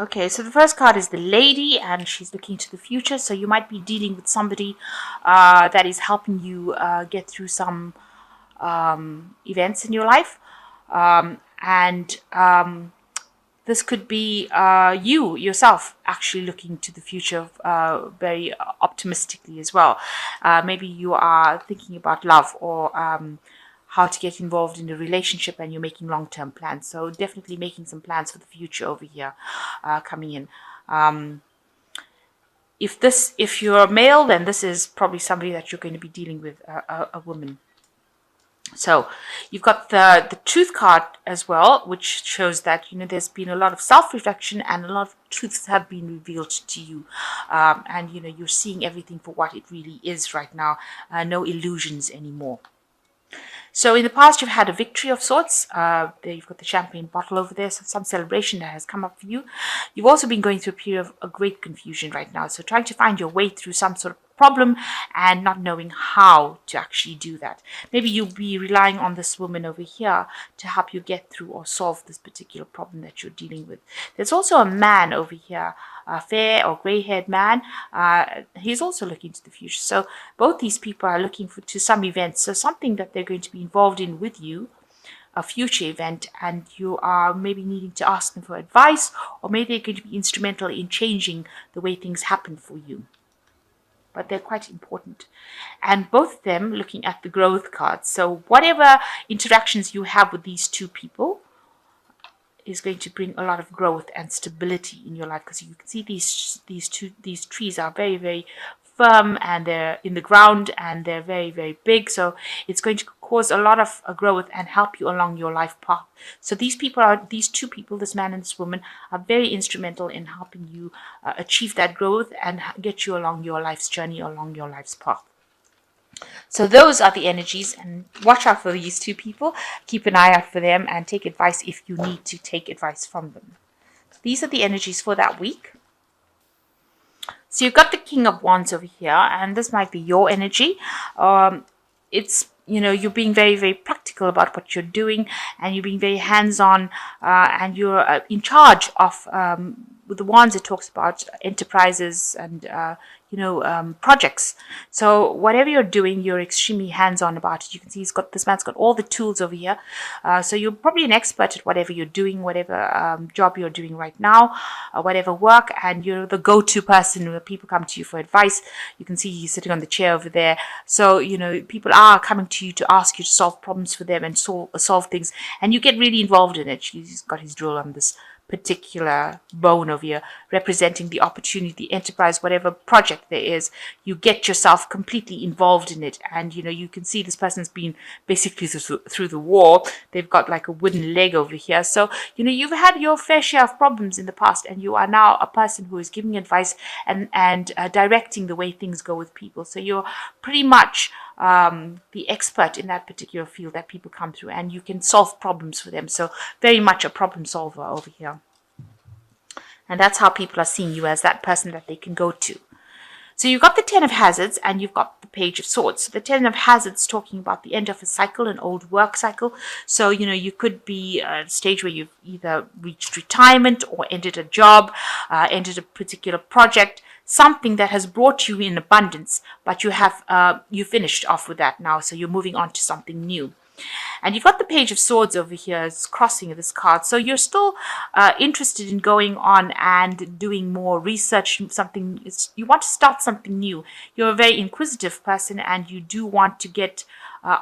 Okay, so the first card is the lady, and she's looking to the future. So you might be dealing with somebody that is helping you get through some events in your life. And this could be you yourself actually looking to the future very optimistically as well. Maybe you are thinking about love, or how to get involved in a relationship, and you're making long-term plans. So definitely making some plans for the future over here coming in. If you're a male, then this is probably somebody that you're going to be dealing with, a woman. So you've got the truth card as well, which shows that there's been a lot of self-reflection and a lot of truths have been revealed to you, and you're seeing everything for what it really is right now. No illusions anymore. So in the past, you've had a victory of sorts. There you've got the champagne bottle over there, so some celebration that has come up for you. You've also been going through a period of a great confusion right now, so trying to find your way through some sort of problem and not knowing how to actually do that. Maybe you'll be relying on this woman over here to help you get through or solve this particular problem that you're dealing with. There's also a man over here, a fair or gray-haired man. He's also looking to the future. So both these people are looking to some events, so something that they're going to be involved in with you, a future event, and you are maybe needing to ask them for advice, or maybe they're going to be instrumental in changing the way things happen for you. But they're quite important. And both of them looking at the growth cards. So whatever interactions you have with these two people is going to bring a lot of growth and stability in your life, because you can see these trees are very, very firm, and they're in the ground, and they're very, very big. So it's going to cause a lot of growth and help you along your life path. So these two people, this man and this woman, are very instrumental in helping you achieve that growth and get you along your life's journey, along your life's path. So those are the energies, and watch out for these two people. Keep an eye out for them and take advice if you need to take advice from them. These are the energies for that week. So you've got the King of Wands over here, and this might be your energy. It's you're being very, very practical about what you're doing, and you're being very hands-on, and you're in charge of with the wands. It talks about enterprises and projects. So whatever you're doing, you're extremely hands-on about it. You can see this man's got all the tools over here. So you're probably an expert at whatever you're doing, whatever job you're doing right now, whatever work, and you're the go-to person when people come to you for advice. You can see he's sitting on the chair over there. So people are coming to you to ask you to solve problems for them and solve things, and you get really involved in it. He's got his drill on this particular bone over here, representing the opportunity, the enterprise, whatever project there is. You get yourself completely involved in it, and you can see this person's been basically through the war. They've got like a wooden leg over here. So you've had your fair share of problems in the past, and you are now a person who is giving advice and directing the way things go with people. So you're pretty much the expert in that particular field that people come through, and you can solve problems for them. So very much a problem solver over here. And that's how people are seeing you, as that person that they can go to. So you've got the Ten of Hazards, and you've got the Page of Swords. So the Ten of Hazards talking about the end of a cycle, an old work cycle. So, you could be at a stage where you've either reached retirement or ended a job, ended a particular project, something that has brought you in abundance, but you finished off with that now. So you're moving on to something new. And you've got the Page of Swords over here, it's crossing this card. So you're still interested in going on and doing more research. You want to start something new. You're a very inquisitive person, and you do want to get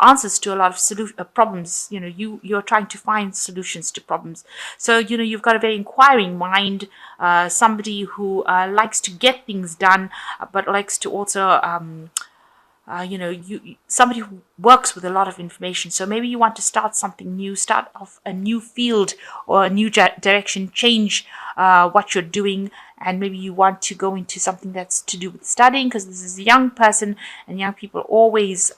answers to a lot of problems. You're trying to find solutions to problems. So you've got a very inquiring mind, somebody who likes to get things done, but likes to also somebody who works with a lot of information. So maybe you want to start something new, start off a new field or a new direction, change what you're doing, and maybe you want to go into something that's to do with studying, because this is a young person, and young people are always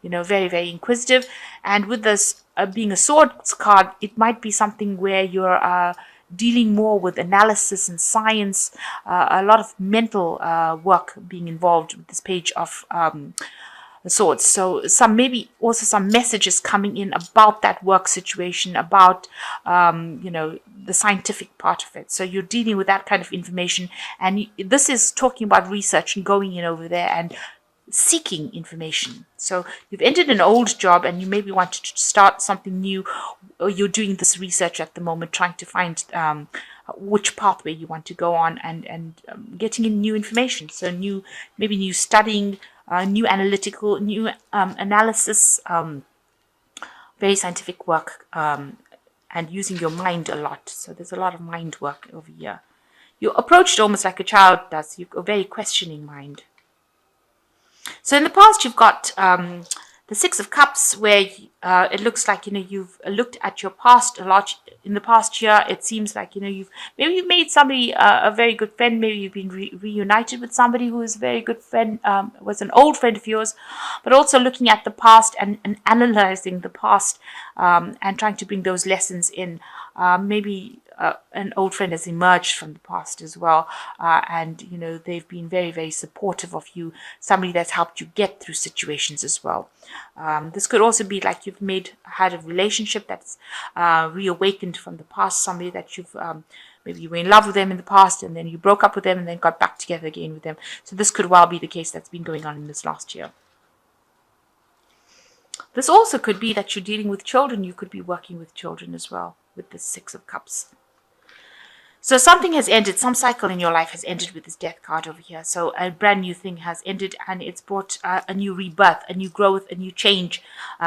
very, very inquisitive. And with this being a swords card, it might be something where you're dealing more with analysis and science, a lot of mental work being involved with this Page of Swords. So maybe also some messages coming in about that work situation, about the scientific part of it. So you're dealing with that kind of information, and this is talking about research and going in over there and seeking information. So you've ended an old job and you maybe want to start something new, or you're doing this research at the moment, trying to find which pathway you want to go on, and getting in new information. So maybe new studying, new analytical, new analysis, very scientific work, and using your mind a lot. So there's a lot of mind work over here. You're approached almost like a child does. You've got a very questioning mind. So in the past, you've got the Six of Cups, where it looks like you've looked at your past a lot. In the past year, it seems like you've made somebody a very good friend. Maybe you've been reunited with somebody who is a very good friend, was an old friend of yours. But also looking at the past and analyzing the past, and trying to bring those lessons in. Maybe an old friend has emerged from the past as well, and they've been very, very supportive of you. Somebody that's helped you get through situations as well. This could also be like you've had a relationship that's reawakened from the past. Somebody that you've maybe you were in love with them in the past, and then you broke up with them, and then got back together again with them. So this could well be the case that's been going on in this last year. This also could be that you're dealing with children. You could be working with children as well with the Six of Cups. So something has ended. Some cycle in your life has ended with this Death card over here. So a brand new thing has ended, and it's brought a new rebirth, a new growth, a new change,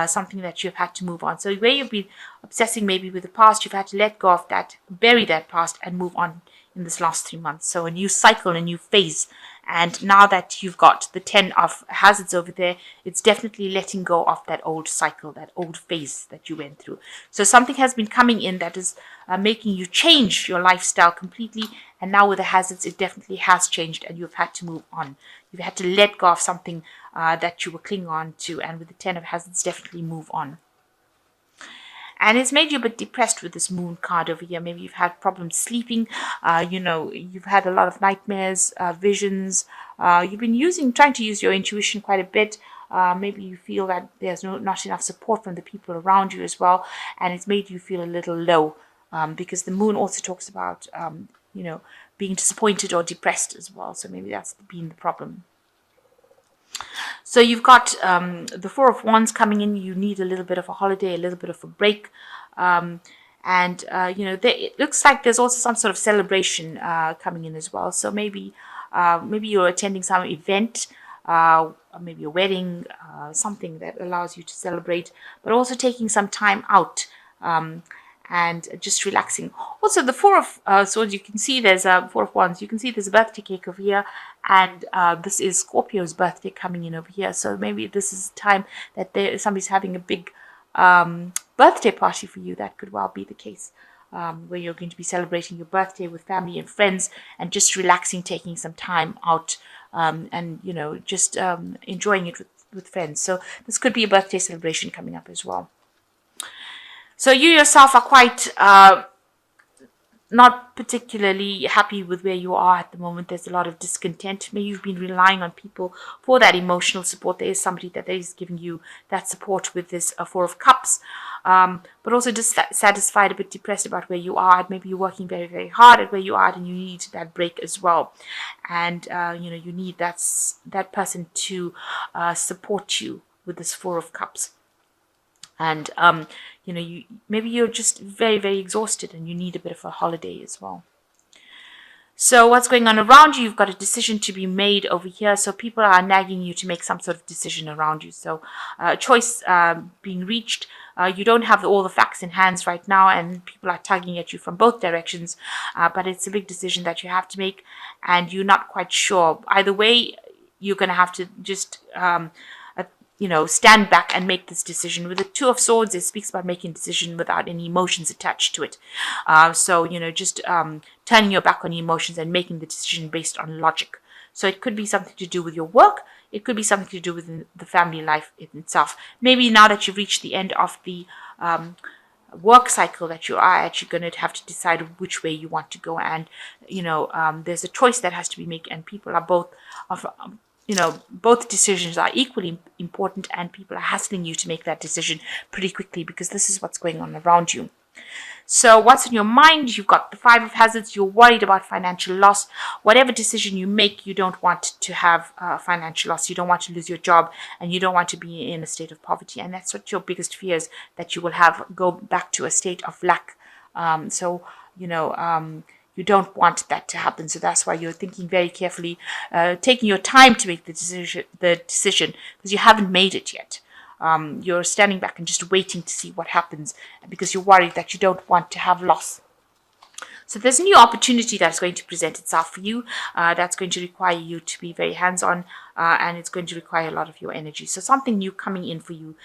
something that you've had to move on. So where you've been obsessing maybe with the past, you've had to let go of that, bury that past, and move on in this last 3 months. So a new cycle, a new phase. And now that you've got the 10 of hazards over there, it's definitely letting go of that old cycle, that old phase that you went through. So something has been coming in that is making you change your lifestyle completely. And now with the hazards, it definitely has changed, and you've had to move on. You've had to let go of something that you were clinging on to. And with the 10 of hazards, definitely move on. And it's made you a bit depressed with this Moon card over here. Maybe you've had problems sleeping. You've had a lot of nightmares, visions. You've been trying to use your intuition quite a bit. Maybe you feel that there's not enough support from the people around you as well. And it's made you feel a little low, because the Moon also talks about, being disappointed or depressed as well. So maybe that's been the problem. So you've got the Four of Wands coming in. You need a little bit of a holiday, a little bit of a break. It looks like there's also some sort of celebration coming in as well. So maybe you're attending some event, maybe a wedding, something that allows you to celebrate, but also taking some time out. And just relaxing. Also, the Four of Swords, you can see there's a Four of Wands. You can see there's a birthday cake over here, and this is Scorpio's birthday coming in over here. So maybe this is time that somebody's having a big birthday party for you. That could well be the case, where you're going to be celebrating your birthday with family and friends, and just relaxing, taking some time out, and just enjoying it with friends. So this could be a birthday celebration coming up as well. So you yourself are quite not particularly happy with where you are at the moment. There's a lot of discontent. Maybe you've been relying on people for that emotional support. There is somebody that is giving you that support with this Four of Cups, but also dissatisfied, a bit depressed about where you are. Maybe you're working very, very hard at where you are, and you need that break as well. And you need that person to support you with this Four of Cups. And maybe you're just very, very exhausted, and you need a bit of a holiday as well. So what's going on around you? You've got a decision to be made over here. So people are nagging you to make some sort of decision around you. So a choice being reached. You don't have all the facts in hands right now, and people are tugging at you from both directions. But it's a big decision that you have to make, and you're not quite sure. Either way, you're going to have to just stand back and make this decision. With the Two of Swords, it speaks about making a decision without any emotions attached to it. Just turning your back on your emotions and making the decision based on logic. So it could be something to do with your work. It could be something to do with the family life itself. Maybe now that you've reached the end of the work cycle that you are at, you're going to have to decide which way you want to go. And, there's a choice that has to be made, and people are both both decisions are equally important, and people are hassling you to make that decision pretty quickly because this is what's going on around you. So what's in your mind? You've got the Five of Hazards. You're worried about financial loss. Whatever decision you make, you don't want to have financial loss. You don't want to lose your job, and you don't want to be in a state of poverty. And that's what your biggest fear is, that you will go back to a state of lack. You don't want that to happen. So that's why you're thinking very carefully, taking your time to make the decision because you haven't made it yet. You're standing back and just waiting to see what happens because you're worried that you don't want to have loss. So there's a new opportunity that's going to present itself for you. That's going to require you to be very hands-on, and it's going to require a lot of your energy. So something new coming in for you,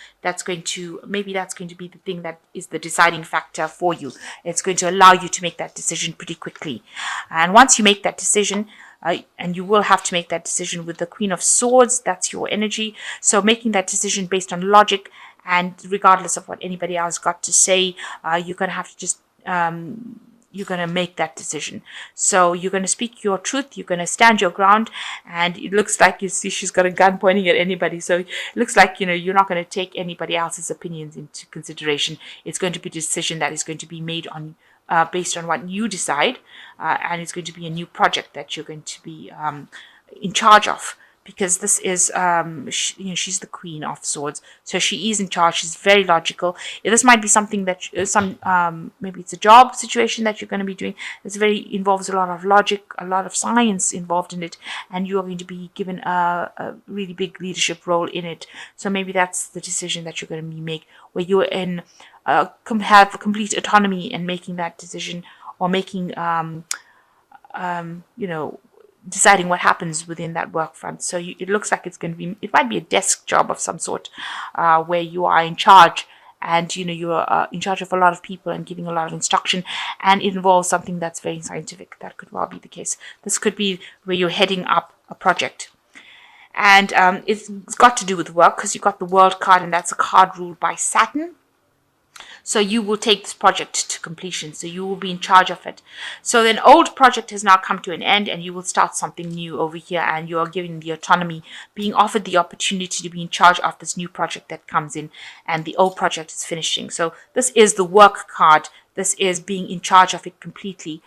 maybe that's going to be the thing that is the deciding factor for you. It's going to allow you to make that decision pretty quickly. And once you make that decision, and you will have to make that decision with the Queen of Swords, that's your energy. So making that decision based on logic, and regardless of what anybody else got to say, you're going to have to just you're going to make that decision. So you're going to speak your truth. You're going to stand your ground. And it looks like, you see, she's got a gun pointing at anybody. So it looks like, you're not going to take anybody else's opinions into consideration. It's going to be a decision that is going to be made on based on what you decide. And it's going to be a new project that you're going to be in charge of. Because this is, she's the Queen of Swords, so she is in charge. She's very logical. This might be something that maybe it's a job situation that you're going to be doing. This involves a lot of logic, a lot of science involved in it, and you are going to be given a really big leadership role in it. So maybe that's the decision that you're going to make, where you're have complete autonomy in making that decision, or making deciding what happens within that work front. So it looks like it might be a desk job of some sort, where you are in charge, and you're in charge of a lot of people and giving a lot of instruction, and it involves something that's very scientific. That could well be the case. This could be where you're heading up a project, and it's got to do with work, because you've got the World card, and that's a card ruled by Saturn. So you will take this project to completion. So you will be in charge of it. So an old project has now come to an end, and you will start something new over here, and you are given the autonomy, being offered the opportunity to be in charge of this new project that comes in, and the old project is finishing. So this is the work card. This is being in charge of it completely,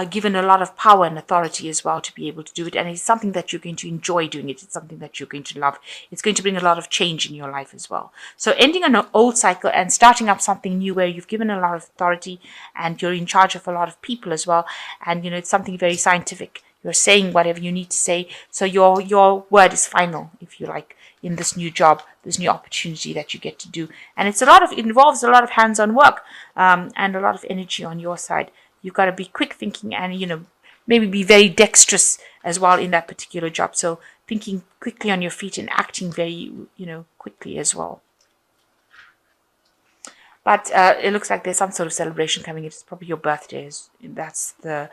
given a lot of power and authority as well to be able to do it. And it's something that you're going to enjoy doing it. It's something that you're going to love. It's going to bring a lot of change in your life as well. So ending an old cycle and starting up something new, where you've given a lot of authority and you're in charge of a lot of people as well. And, it's something very scientific. You're saying whatever you need to say. So your word is final, if you like, in this new job, this new opportunity that you get to do. And it involves a lot of hands-on work, and a lot of energy on your side. You've got to be quick thinking, and, maybe be very dexterous as well in that particular job. So thinking quickly on your feet and acting very, quickly as well. But it looks like there's some sort of celebration coming in. It's probably your birthday. That's the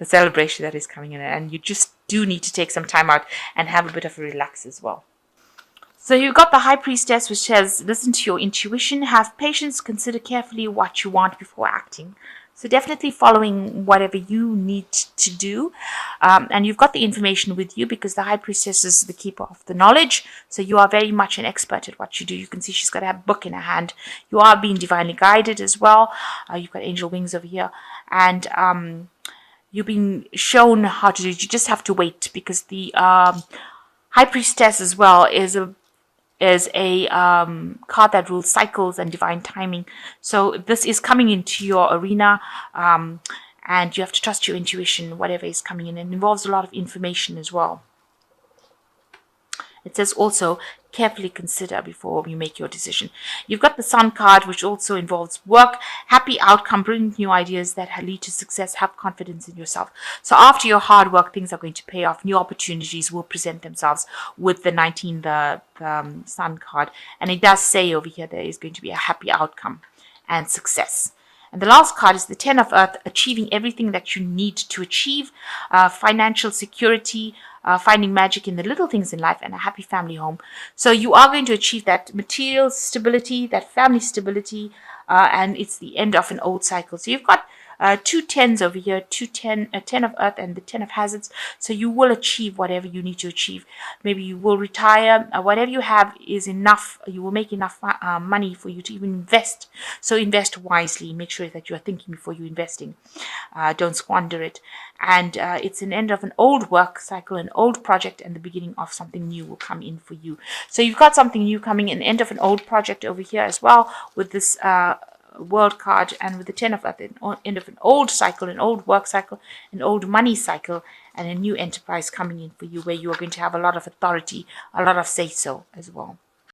celebration that is coming in. And you just do need to take some time out and have a bit of a relax as well. So you've got the High Priestess, which says, listen to your intuition, have patience, consider carefully what you want before acting. So definitely following whatever you need to do. And you've got the information with you, because the High Priestess is the keeper of the knowledge. So you are very much an expert at what you do. You can see she's got a book in her hand. You are being divinely guided as well. You've got angel wings over here. And you've been shown how to do it. You just have to wait, because the High Priestess as well is a card that rules cycles and divine timing. So this is coming into your arena, and you have to trust your intuition, whatever is coming in. It involves a lot of information as well. It says also, carefully consider before you make your decision. You've got the Sun card, which also involves work, happy outcome, brilliant new ideas that lead to success, have confidence in yourself. So after your hard work, things are going to pay off. New opportunities will present themselves with the 19, the Sun card. And it does say over here there is going to be a happy outcome and success. And the last card is the 10 of Earth, achieving everything that you need to achieve, financial security, finding magic in the little things in life, and a happy family home. So you are going to achieve that material stability, that family stability, and it's the end of an old cycle. So you've got two tens over here, a 10 of earth and the 10 of hazards. So you will achieve whatever you need to achieve. Maybe you will retire. Whatever you have is enough. You will make enough money for you to even invest. So invest wisely. Make sure that you are thinking before you're investing. Don't squander it. And it's an end of an old work cycle, an old project, and the beginning of something new will come in for you. So you've got something new coming, an end of an old project over here as well with this world card, and with the 10 of earth, an end of an old cycle, an old work cycle, an old money cycle, and a new enterprise coming in for you where you are going to have a lot of authority, a lot of say-so as well.